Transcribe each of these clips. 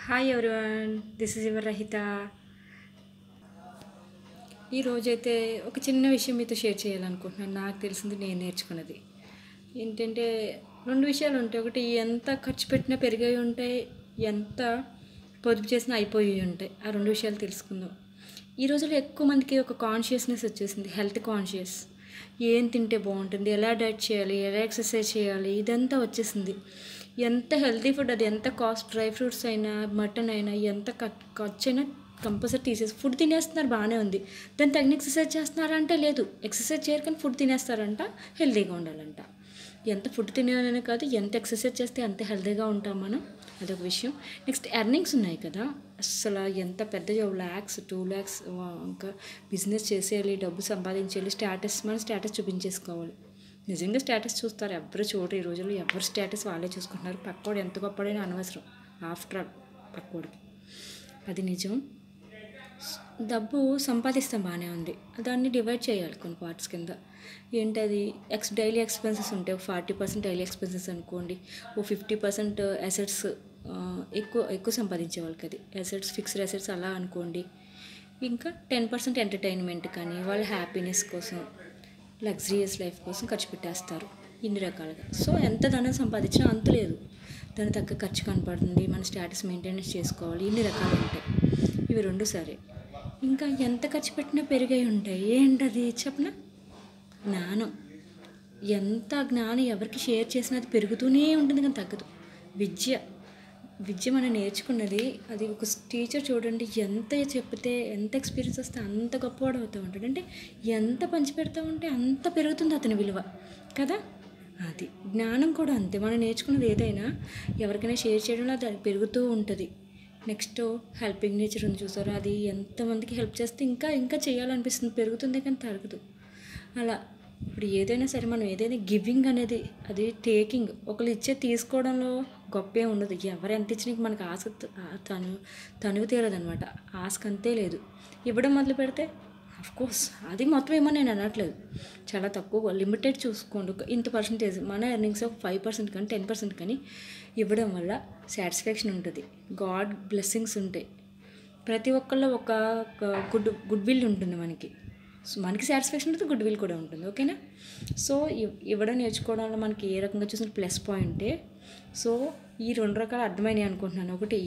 Hi everyone, this is your రహిత. ఈరోజైతే ఒక చిన్న విషయం మీతో షేర్ చేయాలనుకుంటున్నాను. నాకు తెలిసింది, నేను నేర్చుకున్నది ఏంటంటే రెండు విషయాలు ఉంటాయి. ఒకటి, ఎంత ఖర్చు పెట్టినా పెరిగాయి ఉంటాయి, ఎంత పొదుపు చేసినా అయిపోయి ఉంటాయి. ఆ రెండు విషయాలు తెలుసుకుందాం. ఈ రోజుల్లో ఎక్కువ మందికి ఒక కాన్షియస్నెస్ వచ్చేసింది, హెల్త్ కాన్షియస్. ఏం తింటే బాగుంటుంది, ఎలా డైట్ చేయాలి, ఎలా ఎక్సర్సైజ్ చేయాలి, ఇదంతా వచ్చేసింది. ఎంత హెల్తీ ఫుడ్, అది ఎంత కాస్ట్, డ్రై ఫ్రూట్స్ అయినా మటన్ అయినా ఎంత ఖర్చు అయినా కంపల్సరీ తీసేసి ఫుడ్ తినేస్తున్నారు, బాగానే ఉంది. దాన్ని తగిన ఎక్సర్సైజ్ చేస్తున్నారంటే లేదు, ఎక్సర్సైజ్ చేయరు కానీ ఫుడ్ తినేస్తారంట, హెల్తీగా ఉండాలంట. ఎంత ఫుడ్ తినేయాలనే కాదు, ఎంత ఎక్సర్సైజ్ చేస్తే అంత హెల్తీగా ఉంటాం మనం, అదొక విషయం. నెక్స్ట్, ఎర్నింగ్స్ ఉన్నాయి కదా, అసలు ఎంత పెద్ద ల్యాక్స్ 2 lakhs ఇంకా బిజినెస్ చేసేయాలి, డబ్బు సంపాదించేయాలి, మన స్టేటస్ చూపించేసుకోవాలి. నిజంగా స్టేటస్ చూస్తారు, ఎవరు చూడరు. ఈ రోజుల్లో ఎవరు స్టేటస్ వాళ్ళే చూసుకుంటున్నారు. పక్కోడు ఎంత గొప్పడైనా అనవసరం, ఆఫ్టర్ ఆల్ పక్కోడికి. అది నిజం. డబ్బు సంపాదిస్తాం, బాగానే ఉంది, దాన్ని డివైడ్ చేయాలి కొన్ని పార్ట్స్ కింద. ఏంటది, డైలీ ఎక్స్పెన్సెస్ ఉంటాయి. 40% డైలీ ఎక్స్పెన్సెస్ అనుకోండి, 50% అసెట్స్, ఎక్కువ సంపాదించే వాళ్ళకి అది అసెట్స్, ఫిక్స్డ్ అసెట్స్ అలా అనుకోండి. ఇంకా 10% ఎంటర్టైన్మెంట్ కానీ, వాళ్ళ హ్యాపీనెస్ కోసం, లగ్జరియస్ లైఫ్ కోసం ఖర్చు పెట్టేస్తారు ఇన్ని రకాలుగా. సో ఎంత ధనం సంపాదించినా అంత లేదు, దాని తగ్గ ఖర్చు కనపడుతుంది, మన స్టేటస్ మెయింటెనెన్స్ చేసుకోవాలి, ఇన్ని రకాలు ఉంటాయి. ఇవి రెండు సరే. ఇంకా ఎంత ఖర్చు పెట్టినా పెరిగాయి ఉంటాయి. ఏంటది చెప్పనా? జ్ఞానం. ఎంత జ్ఞానం ఎవరికి షేర్ చేసినా అది పెరుగుతూనే ఉంటుంది కానీ తగ్గదు. విద్య మనం నేర్చుకున్నది, అది ఒక టీచర్ చూడండి, ఎంత చెప్తే, ఎంత ఎక్స్పీరియన్స్ వస్తే అంత గొప్పవాడు అవుతూ ఉంటాడు. అంటే ఎంత పంచి పెడతా ఉంటే అంత పెరుగుతుంది అతని విలువ కదా. అది జ్ఞానం కూడా అంతే. మనం నేర్చుకున్నది ఏదైనా ఎవరికైనా షేర్ చేయడంలో అది పెరుగుతూ ఉంటుంది. నెక్స్ట్, హెల్పింగ్ నేచర్ ఉంది చూసారు, అది ఎంతమందికి హెల్ప్ చేస్తే ఇంకా ఇంకా చేయాలనిపిస్తుంది, పెరుగుతుంది కానీ తరగదు. అలా ఇప్పుడు ఏదైనా సరే, మనం ఏదైనా గివింగ్ అనేది, అది టేకింగ్, ఒకరు ఇచ్చే తీసుకోవడంలో గొప్పే ఉండదు. ఎవరు ఎంత ఇచ్చినా మనకు ఆశ తనువు తీరదనమాట, ఆశకు అంతే లేదు. ఇవ్వడం మొదలు పెడితే అఫ్కోర్స్ అది మొత్తం ఏమో నేను అనట్లేదు, చాలా తక్కువ, లిమిటెడ్ చూసుకోండి. ఇంత పర్సంటేజ్ మన ఎర్నింగ్స్ 5% కానీ 10% కానీ ఇవ్వడం వల్ల సాటిస్ఫాక్షన్ ఉంటుంది, గాడ్ బ్లెస్సింగ్స్ ఉంటాయి. ప్రతి ఒక్కళ్ళు ఒక గుడ్ విల్ ఉంటుంది మనకి. సో మనకి సాటిస్ఫాక్షన్ ఉంటుంది, గుడ్ విల్ కూడా ఉంటుంది. ఓకేనా? సో ఇవ్వడం నేర్చుకోవడంలో మనకి ఏ రకంగా చూసిన ప్లస్ పాయింటే. సో ఈ రెండు రకాలు అర్థమైనాయి అనుకుంటున్నాను. ఒకటి,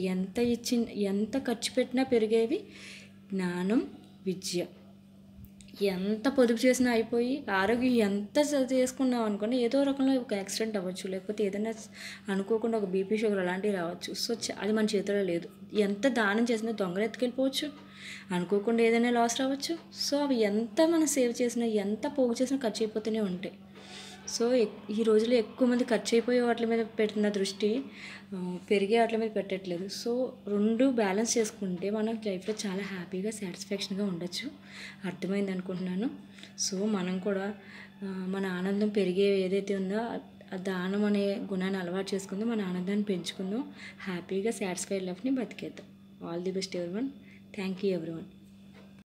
ఎంత ఖర్చు పెట్టినా పెరిగేవి జ్ఞానం, విద్య. ఎంత పొదుపు చేసినా అయిపోయి, ఆరోగ్యం ఎంత చేసుకున్నాం అనుకోండి, ఏదో రకంలో ఒక యాక్సిడెంట్ అవ్వచ్చు, లేకపోతే ఏదైనా అనుకోకుండా ఒక బీపీ, షుగర్ అలాంటివి రావచ్చు. సో అది మన చేతిలో లేదు. ఎంత దానం చేసినా దొంగలు ఎత్తుకెళ్ళిపోవచ్చు, అనుకోకుండా ఏదైనా లాస్ రావచ్చు. సో అవి ఎంత మనం సేవ్ చేసినా, ఎంత పోగు చేసినా ఖర్చు అయిపోతూనే ఉంటాయి. సో ఈ రోజుల్లో ఎక్కువ మంది ఖర్చు అయిపోయే వాటి మీద పెట్టిన దృష్టి, పెరిగే వాటి మీద పెట్టట్లేదు. సో రెండు బ్యాలెన్స్ చేసుకుంటే మనం లైఫ్లో చాలా హ్యాపీగా, సాటిస్ఫాక్షన్గా ఉండొచ్చు. అర్థమైంది అనుకుంటున్నాను. సో మనం కూడా మన ఆనందం పెరిగే ఏదైతే ఉందో, ఆ దానం అనే గుణాన్ని అలవాటు చేసుకుందాం, మన ఆనందాన్ని పెంచుకుందాం, హ్యాపీగా సాటిస్ఫైడ్ లైఫ్ని బతికేద్దాం. All the best everyone. Thank you everyone.